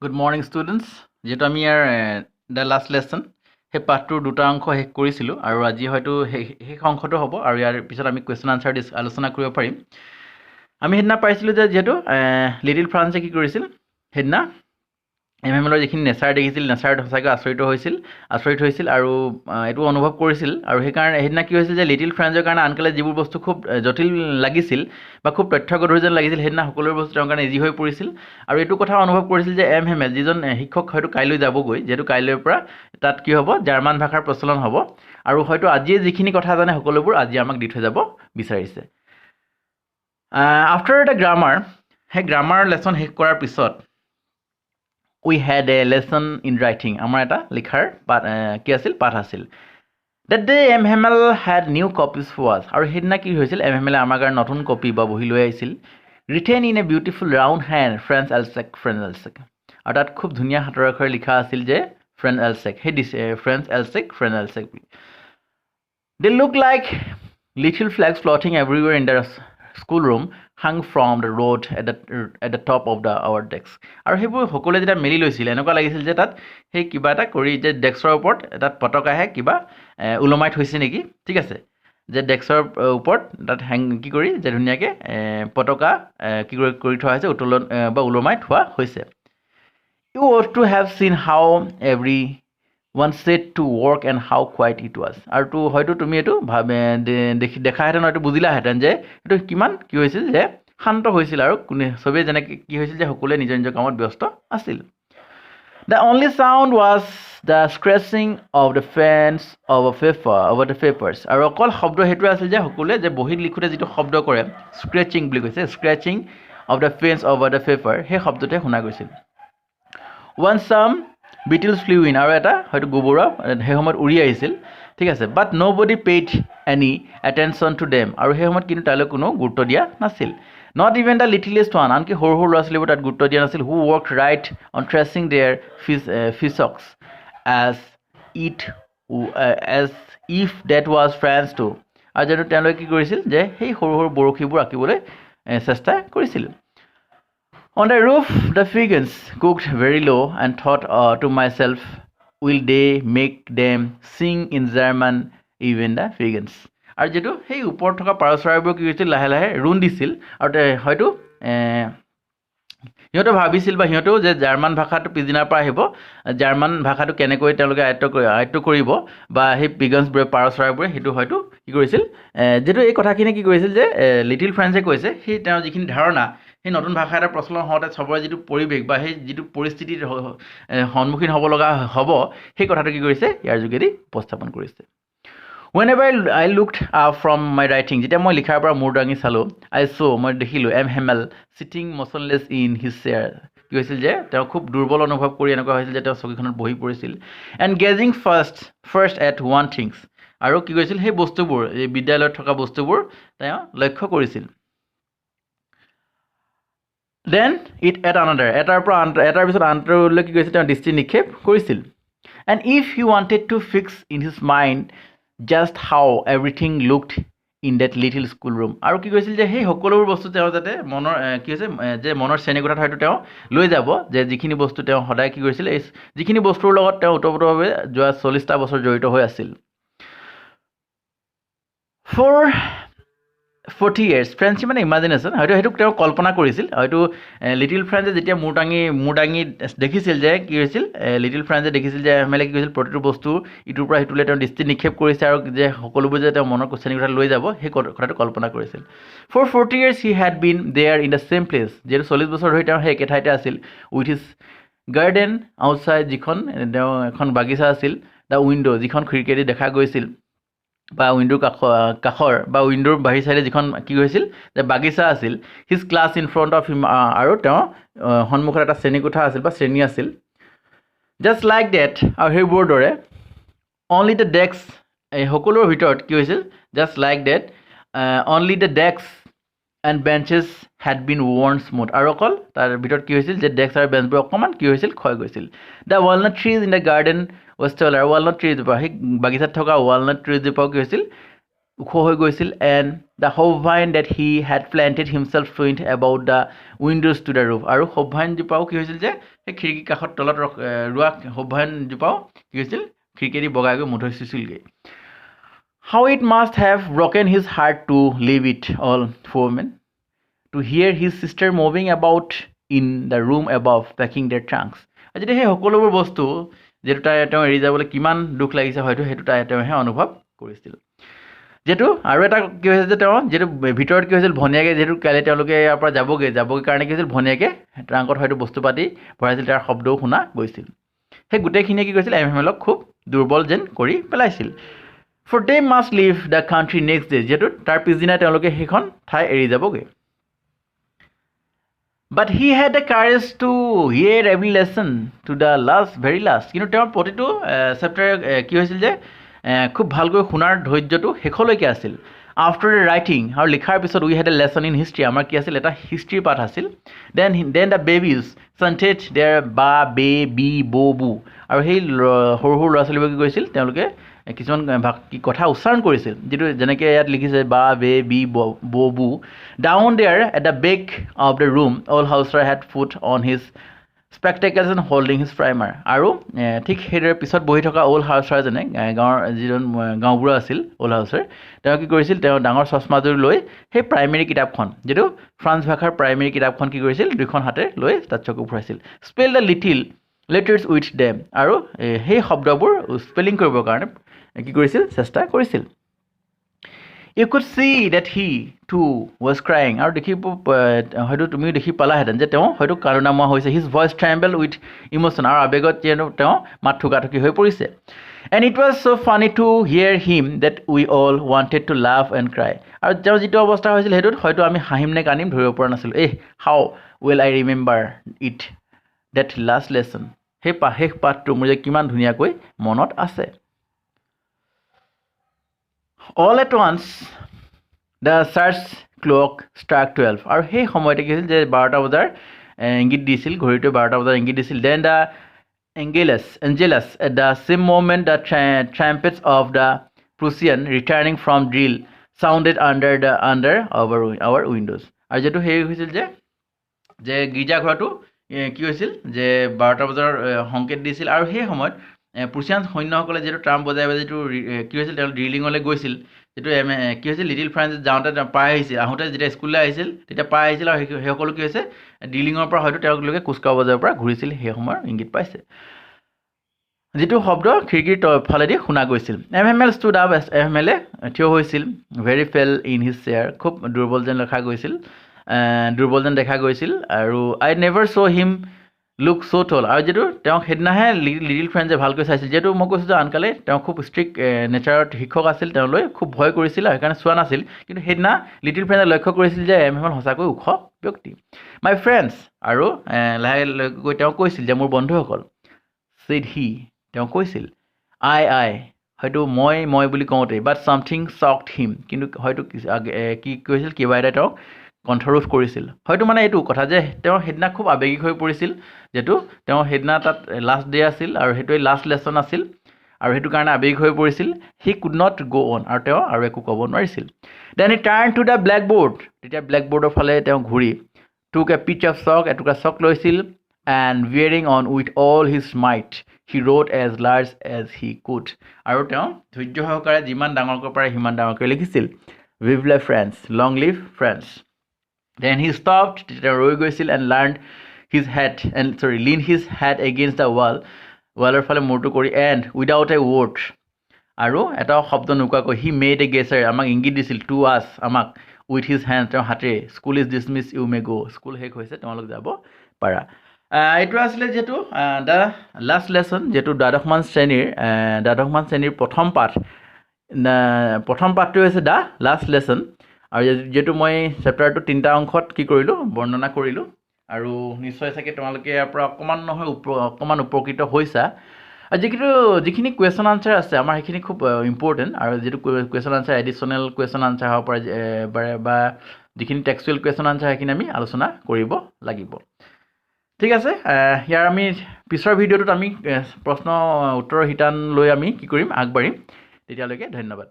Good morning, students. যেহেতু আমি ইয়াৰ the last lesson সেই পাঠটোৰ দুটা অংশ শেষ কৰিছিলোঁ আৰু আজি হয়তো শেষ অংশটো হ'ব আৰু ইয়াৰ পিছত আমি কুৱেশ্যন আনচাৰ আলোচনা কৰিব পাৰিম। আমি সেইদিনা পাইছিলোঁ যে যিহেতু লিটিল ফ্ৰান্সে কি কৰিছিল সেইদিনা এমএমএলৰ যিখিনি নেচাৰ দেখিছিল নেচাৰত সঁচাকৈ আচৰিত হৈছিল আৰু এইটো অনুভৱ কৰিছিল আৰু সেইকাৰণে সেইদিনা কি হৈছিল যে লিটিল ফ্ৰেন্সৰ কাৰণে আনকালে যিবোৰ বস্তু খুব জটিল লাগিছিল বা খুব তথ্যগধুৰ যেন লাগিছিল সেইদিনা সকলোবোৰ বস্তু তেওঁৰ কাৰণে ইজি হৈ পৰিছিল আৰু এইটো কথা অনুভৱ কৰিছিল যে এমএমএল যিজন শিক্ষক হয়তো কাইলৈ যাবগৈ যিহেতু কাইলৈৰ পৰা তাত কি হ'ব জাৰ্মান ভাষাৰ প্ৰচলন হ'ব আৰু হয়তো আজিয়ে যিখিনি কথা জানে সকলোবোৰ আজি আমাক দি থৈ যাব বিচাৰিছে। আফটাৰ দ্য গ্ৰামাৰ সেই গ্ৰামাৰ লেচন শেষ কৰাৰ পিছত we had a lesson in writing. আমাৰ এটা লিখাৰ কি আছিল পাঠ আছিল। That day MML had new copies for us. আৰু সেইদিনা কি হৈছিল MML আমাৰ কাৰণে নতুন কপি বা বহি লৈ আহিছিল written in a beautiful round hand Franz Elsek আৰু তাত খুব ধুনীয়া হাতৰ আখৰে লিখা আছিল যে Franz Elsek Franz Elsek they look like little flags floating everywhere in the schoolroom hung from the road at the top of our desk. আৰু সেইবোৰ সকলোৱে যেতিয়া মেলি লৈছিল এনেকুৱা লাগিছিল যে তাত সেই কিবা এটা কৰি যে ডেস্কৰ ওপৰত তাত পতাকাহে কিবা উলমাই থৈছে নেকি, ঠিক আছে, যে ডেস্কৰ ওপৰত তাত কি কৰি যে ধুনীয়াকৈ পতাকা কি কৰি থোৱা হৈছে উত্তোলন বা উলমাই থোৱা হৈছে। You ought to have seen how everyone said to work and how quiet it was. আৰু তো হয়তো তুমি এইটো দেখাহেঁতেন হয়তো বুজিলাহেঁতেন যে এইটো কিমান কি হৈছিল যে শান্ত হৈছিল আৰু চবেই যেনেকৈ কি হৈছিল যে সকলোৱে নিজৰ নিজৰ কামত ব্যস্ত আছিল। The only sound was the scratching of the fans over the papers. আৰু অকল শব্দ সেইটোৱে আছিল যে সকলোৱে যে বহীত লিখোঁতে যিটো শব্দ কৰে স্ক্ৰেচিং বুলি কৈছে, scratching of the fans over the paper, সেই শব্দটোৱে শুনা গৈছিল। Once some beetles flew in, আৰু এটা হয়তো গোবৰা সেই সময়ত উৰি আহিছিল, ঠিক আছে, but nobody paid any attention to them, আৰু সেই সময়ত কিন্তু তালৈ কোনো গুৰুত্ব দিয়া নাছিল। Not even the littlest one, আনকি সৰু সৰু ল'ৰা ছোৱালীবোৰ তাত গুৰুত্ব দিয়া নাছিল, who worked right on tracing their fishhawks as if that was France too, আৰু যেন তেওঁলোকে কি কৰিছিল যে সেই সৰু সৰু বৰশীবোৰ আঁকিবলৈ চেষ্টা কৰিছিল। On the roof, the pigeons cooked very low and thought to myself, will they make them sing in German, even the pigeons? আৰু যিটো সেই ওপৰত থকা পাৰ চৰাইবোৰ কি কৰিছিল লাহে লাহে ৰুণ দিছিল আৰু হয়তো সিহঁতে ভাবিছিল বা সিহঁতেও যে জাৰ্মান ভাষাটো পিছদিনাৰ পৰা আহিব, জাৰ্মান ভাষাটো কেনেকৈ তেওঁলোকে আয়ত্ব কৰিব বা সেই পিগনছবোৰে পাৰ চৰাইবোৰে সেইটো হয়তো কি কৰিছিল যিটো এই কথাখিনি কি কৰিছিল যে লিটিল ফ্ৰেন্সে কৈছে সেই তেওঁৰ যিখিনি ধাৰণা সেই নতুন ভাষা এটা প্ৰচলন হওঁতে চবৰে যিটো পৰিৱেশ বা সেই যিটো পৰিস্থিতিৰ সন্মুখীন হ'ব লগা হ'ব সেই কথাটো কি কৰিছে ইয়াৰ যোগেদি উপস্থাপন কৰিছে। Whenever I looked up from my writing, যেতিয়া মই লিখাৰ পৰা মূৰ দাঙি চালোঁ, মই দেখিলোঁ MML sitting motionless in his chair. কি হৈছিল যে তেওঁ খুব দুৰ্বল অনুভৱ কৰি এনেকুৱা হৈছিল যে তেওঁ চকীখনত বহি পৰিছিল and gazing first at one things, আৰু কি কৰিছিল সেই বস্তুবোৰ এই বিদ্যালয়ত থকা বস্তুবোৰ তেওঁ লক্ষ্য কৰিছিল। Then it at another, এটাৰ পিছত আনটোলৈ কি কৰিছিল তেওঁ দৃষ্টি নিক্ষেপ কৰিছিল। And if he wanted to fix in his mind just how everything looked in that little school room, আৰু কি কৈছিল যে সেই সকলোবোৰ বস্তু তেওঁ যাতে মনৰ কি হৈছে যে মনৰ শ্ৰেণীকোঠাত হয়তো তেওঁ লৈ যাব যে যিখিনি বস্তু তেওঁ সদায় কি কৰিছিল এই যিখিনি বস্তুৰ লগত তেওঁ ওতপ্ৰোতভাৱে যোৱা 40টা বছৰ জড়িত হৈ আছিল। For 40 years, ফ্ৰেন্সি মানে ইমাজিনেশ্যন হয়তো সেইটো তেওঁ কল্পনা কৰিছিল, হয়তো লিটিল ফ্ৰেন্সে যেতিয়া মূৰ দাঙি দেখিছিল যে কি হৈছিল লিটিল ফ্ৰেন্সে দেখিছিল যে এমএলএ কি হৈছিল প্ৰতিটো বস্তু ইটোৰ পৰা সিটোলৈ তেওঁ দৃষ্টি নিক্ষেপ কৰিছে আৰু যে সকলোবোৰ যে তেওঁ মনৰ শ্ৰেণীকোঠাত লৈ যাব সেই কথাটো কল্পনা কৰিছিল। For 40 years he had been there in the same place, যিহেতু 40 বছৰ ধৰি তেওঁ সেই একে ঠাইতে আছিল, with his garden outside, যিখন তেওঁ এখন বাগিচা আছিল, দ্য উইণ্ড' যিখন খিৰিকীয়েদি দেখা গৈছিল বা উইণ্ডোৰ কাষৰ বা উইণ্ডোৰ বাহিৰ চাইডে যিখন কি হৈছিল যে বাগিচা আছিল, his class in front of him, আৰু তেওঁ সন্মুখত এটা শ্ৰেণীকোঠা আছিল বা শ্ৰেণী আছিল। জাষ্ট লাইক ডেট, আৰু সেইবোৰৰ দৰে অনলি দ্য ডেস্ক, এই সকলোৰে ভিতৰত কি হৈছিল just like that only the desk and benches had been worn smooth, আৰু অকল তাৰ ভিতৰত কি হৈছিল যে ডেস্ক আৰু বেঞ্চবোৰ অকণমান কি হৈছিল ক্ষয় গৈছিল। The walnut trees in the garden were still, আৰু ৱালনাট ট্ৰিজোপা সেই বাগিচাত থকা ৱালনাট ট্ৰিজোপাও কি হৈছিল ওখ হৈ গৈছিল and the hobvine that he had planted himself went about the windows to the roof আৰু hobvine জোপাও কি হৈছিল যে সেই খিৰিকী কাষত তলত ৰোৱা hobvine জোপাও কি হৈছিল খিৰিকীদি বগাই গৈ মুঠৈ চুচিলগৈ how it must have broken his heart to leave it all for men to hear his sister moving about in the room above packing their trunks আজি সেই সকলোবোৰ বস্তু যেটো তেওঁ এৰি যাবলৈ কিমান দুখ লাগিছে হয়তো হেতু তেওঁহে অনুভৱ কৰিছিল যেটো আৰু এটা কি হৈছে যে তেওঁ যেটো ভিতৰত কি হৈছিল ভনিয়াকে যেটো কালে তেওঁলোকে ইয়াৰ পৰা যাবগে কাৰণে কি হৈছিল ভনিয়াকে ট্ৰাংকত হয়তো বস্তু পাতি ভৰাইছিল তাৰ শব্দও শুনা গৈছিল সেই গুটেখিনি কি কৰিছিল এমএমএলক খুব দুৰ্বল যেন কৰি পেলাইছিল for they must leave the country next day যেটো তাৰ পিছদিনা তেওঁলোকে সেইখন ঠাই এৰি যাবগে but he had the courage to hear every lesson to the very last কিন্তু তেওঁৰ প্ৰতিটো চেপ্টাৰ কি হৈছিল যে খুব ভালকৈ শুনাৰ ধৈৰ্যটো শেষলৈকে আছিল after the writing আৰু লিখাৰ পিছত we had a lesson in history আমাৰ কি আছিল এটা হিষ্ট্ৰী পাঠ আছিল then the babies chanted their ba be bi bo bu আৰু সেই সৰু সৰু ল'ৰা ছোৱালীবোৰে কি কৰিছিল তেওঁলোকে কিছুমান কথা উচ্চাৰণ কৰিছিল যেটো যেনেকৈ ইয়াত লিখিছে বা বে বি বো বু down there at the back of the room all houser had put on his spectacles and holding his primer আৰু ঠিক হেৰে পিছত বহি থকা all houser জনে গাঁৱৰ যিজন গাঁওবুঢ়া আছিল all houser তেওঁ কি কৰিছিল তেওঁ ডাঙৰ চশমাযোৰ লৈ সেই প্ৰাইমেৰী কিতাপখন যেটো ফ্ৰান্স ভাষাৰ প্ৰাইমেৰী কিতাপখন কি কৰিছিল দুখন হাতে লৈ তাত চকু ফুৰাইছিল spell the little letters with them আৰু সেই শব্দবোৰ স্পেলিং কৰিবৰ কাৰণে কি কৰিছিল চেষ্টা কৰিছিল you could see that he too was crying আৰু দেখি হয়তো তুমি দেখি পালাহেঁতেন যে তেওঁ হয়তো কাৰুণাময় হৈছে his voice trembled with emotion আৰু আবেগত তেওঁ মাত ঠুকাঠুকি হৈ পৰিছে and it was so funny to hear him that we all wanted to laugh and cry আৰু তেওঁ যেটো অৱস্থা হৈছিল হেতুত হয়তো আমি হাঁহিম নে কানিম ধৰিব পৰা নাছিল how will I remember it that last lesson হে শেষ পাঠটো মোৰ যে কিমান ধুনিয়াকৈ মনত আছে all at once the church clock struck 12 আৰু সেই সময়তে কি হৈছিল যে 12টা বজাৰ ইংগিত দিছিল ঘড়ীটো 12টা বজাৰ ইংগিত দিছিল then the angelus at the same moment the trumpets of the Prussian returning from drill sounded under our windows আৰু যেটো সেই হৈছিল যে গিৰ্জা ঘৰটো কি হৈছিল যে 12টা বজাৰ সংকেত দিছিল আৰু সেই সময়ত প্ৰুছিয়ান সৈন্যসকলে যেটো ট্ৰাম্প বজাই যেটো কি হৈছিল তেওঁ ড্ৰিলিংলৈ গৈছিল যেটো কি হৈছিল লিটিল ফ্ৰান্স যাওঁতে পাই আহিছিল আহোঁতে যেতিয়া স্কুললৈ আহিছিল তেতিয়া পাই আহিছিল আৰু সেই সকলো কি হৈছে ড্ৰিলিঙৰ পৰা হয়তো তেওঁলোকে কুস্কা বজাৰৰ পৰা ঘূৰিছিল সেই সময়ৰ ইংগিত পাইছে যেটো শব্দ খিৰিকীৰ ফালেদি শুনা গৈছিল এমএমএল stood up এমএমএল থিয় হৈছিল very fell in his chair খুব দুৰ্বল যেন দেখা গৈছিল আৰু I never saw him look so tall আৰু যেটো তেওঁ হেডনাহে লিটিল ফ্ৰেন্ডে ভালকৈ চাইছিল যেটো মই কৈছো যে আনকালে তেওঁ খুব ষ্ট্ৰিক্ট নেচাৰত শিক্ষক আছিল তেওঁলৈ খুব ভয় কৰিছিল আৰু সেইকাৰণে চোৱা নাছিল কিন্তু হেডনা লিটিল ফ্ৰেন্ডে লক্ষ্য কৰিছিল যে এমএমএল হসাকৈ ওখ ব্যক্তি মাই ফ্ৰেন্ডছ আৰু লাহে গৈ তেওঁ কৈছিল যে মোৰ বন্ধুসকল said he তেওঁ কৈছিল I হয়তো মই বুলি কওঁতে but something shocked him কিন্তু হয়তো কি কৈছিল কিবা এটা তেওঁ কণ্ঠৰোধ কৰিছিল হয়তো মানে এইটো কথা যে তেওঁ হেডনা খুব আবেগিক হৈ পৰিছিল যেটো তেওঁ হেডনা তাত লাষ্ট ডে আছিল আৰু হেটোই লাষ্ট লেসন আছিল আৰু হেতু কাৰণে আবেগিক হৈ পৰিছিল he could not go on আৰু তেওঁ আৰু একো ক'ব নোৱাৰিছিল then he turned to the blackboard তেতিয়া ব্ল্যাকবোৰ্ডৰ ফালে তেওঁ ঘূৰি took a pitch of chalk এটুকা চক লৈছিল and wearing on with all his might he wrote as large as he could আৰু তেওঁ ধৈৰ্য সহকাৰে যিমান ডাঙৰকৈ পাৰে সিমান ডাঙৰকৈ লিখিছিল vive la France long live France then he stopped ৰৈ গৈছিল and leaned his head against the wallৰ ফালে মূৰটো কৰি and without a word আৰু এটা শব্দ নোকোৱাকৈ he made a gesture আমাক ইংগিত দিছিল to us আমাক with his hand তেওঁ হাতে school is dismissed you may go school শেষ হৈছে তোমালোক যাব পাৰা এইটো আছিল যেটো দা লাষ্ট লেসন যেটো দ্বাদশমান শ্ৰেণীৰ প্ৰথম পাঠটো হৈছে দা লাষ্ট লেসন আৰু যেটো মই চেপ্টাৰটো তিনটা অংশত কি কৰিলো বৰ্ণনা কৰিলো আৰু নিশ্চয় চাগে তোমালোকে ইয়াৰ পৰা অকমান উপকৃত হৈছা যিখিনি কোৱেশ্চন আনসাৰ আছে আমাৰ সেইখিনি খুব ইম্পৰ্টেন্ট আৰু যেটো question answer additional question answer হ'ব পাৰে বা যিখিনি টেক্সচুৱেল কোৱেশ্চন আনসাৰ সেইখিনি আমি আলোচনা কৰিব লাগিব ঠিক আছে ইয়াৰ আমি পিছৰ ভিডিঅ'টোত আমি প্ৰশ্ন উত্তৰ হিতান লৈ আমি কি কৰিম আগবাঢ়িম তেতিয়ালৈকে ধন্যবাদ